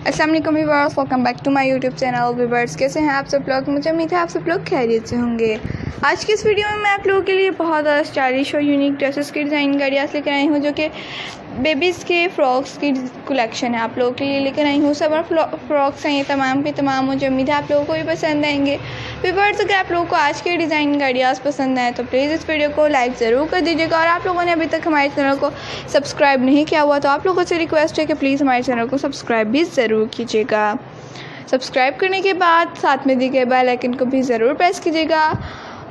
अस्सलाम वालेकुम viewers, welcome back to my YouTube channel. Viewers कैसे हैं आप सब लोग? मुझे उम्मीद है आप सब लोग खैरियत से होंगे। आज की इस वीडियो में मैं आप लोगों के लिए बहुत ज़्यादा स्टाइलिश और यूनिक ड्रेसेस की डिज़ाइन आइडियाज़ लेकर आई हूँ, जो कि बेबीज़ के फ़्रॉक्स की कलेक्शन है। आप लोगों के लिए लेकर आई हूँ। समर फ़्रॉक्स हैं ये तमाम के तमाम। मुझे उम्मीद है आप लोगों को भी पसंद आएंगे। व्यूअर्स अगर आप लोगों को आज के डिज़ाइन आइडियाज़ पसंद आए तो प्लीज़ इस वीडियो को लाइक ज़रूर कर दीजिएगा। और आप लोगों ने अभी तक हमारे चैनल को सब्सक्राइब नहीं किया हुआ तो आप लोगों से रिक्वेस्ट है कि प्लीज़ हमारे चैनल को सब्सक्राइब भी ज़रूर कीजिएगा। सब्सक्राइब करने के बाद साथ में दिए गए बेल आइकन को भी ज़रूर प्रेस कीजिएगा।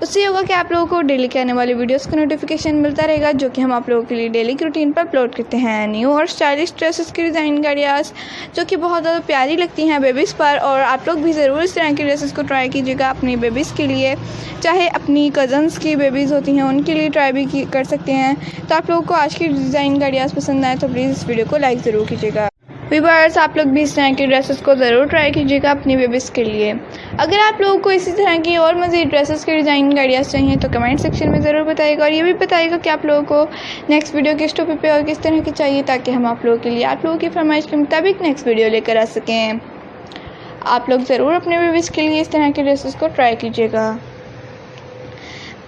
उससे होगा कि आप लोगों को डेली के आने वाली वीडियोस का नोटिफिकेशन मिलता रहेगा, जो कि हम आप लोगों के लिए डेली की रूटीन पर अपलोड करते हैं। न्यू और स्टाइलिश ड्रेसेस की डिज़ाइन आइडियाज़ जो कि बहुत ज़्यादा प्यारी लगती हैं बेबीज़ पर। और आप लोग भी ज़रूर इस तरह की ड्रेसेस को ट्राई कीजिएगा अपनी बेबीज़ के लिए, चाहे अपनी कज़न्स की बेबीज़ होती हैं उनके लिए ट्राई भी कर सकते हैं। तो आप लोगों को आज की डिज़ाइन आइडियाज़ पसंद आए तो प्लीज़ इस वीडियो को लाइक ज़रूर कीजिएगा। व्यूअर्स आप लोग भी इस तरह की ड्रेसेस को ज़रूर ट्राई कीजिएगा अपनी बेबीज़ के लिए। अगर आप लोगों को इसी तरह की और मज़ीद ड्रेसेस के डिज़ाइन आइडियाज़ चाहिए तो कमेंट सेक्शन में ज़रूर बताइएगा। और ये भी बताइएगा कि आप लोगों को नेक्स्ट वीडियो किस टॉपिक पे और किस तरह की चाहिए, ताकि हम आप लोगों के लिए आप लोगों की फरमाइश के मुताबिक नेक्स्ट वीडियो लेकर आ सकें। आप लोग ज़रूर अपने बेबीज़ के लिए इस तरह के ड्रेसेस को ट्राई कीजिएगा।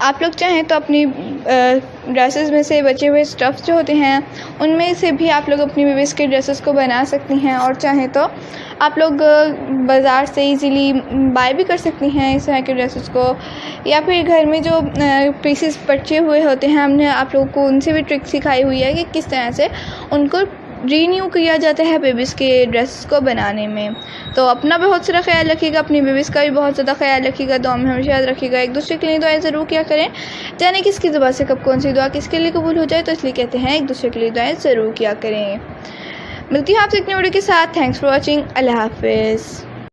आप लोग चाहें तो अपनी ड्रेसेस में से बचे हुए स्टफ़्स जो होते हैं उनमें से भी आप लोग अपनी बेबीज़ के ड्रेसेस को बना सकती हैं। और चाहें तो आप लोग बाज़ार से इजीली बाय भी कर सकती हैं इस तरह के ड्रेसेस को, या फिर घर में जो पीसेस बचे हुए होते हैं हमने आप लोगों को उनसे भी ट्रिक सिखाई हुई है कि किस तरह से उनको रीन्यू किया जाता है बेबीज़ के ड्रेस को बनाने में। तो अपना बहुत सारा ख्याल रखिएगा, अपनी बेबीज़ का भी बहुत ज़्यादा ख्याल रखिएगा। दुआ में हमेशा याद रखिएगा। एक दूसरे के लिए दुआएं ज़रूर किया करें। जाने किसकी ज़ुबान से कब कौन सी दुआ किसके लिए कबूल हो जाए, तो इसलिए कहते हैं एक दूसरे के लिए दुआएं ज़रूर किया करें। मिलती हूँ आपसे एक नई वीडियो के साथ। Thanks for watching. अल्लाह हाफिज़।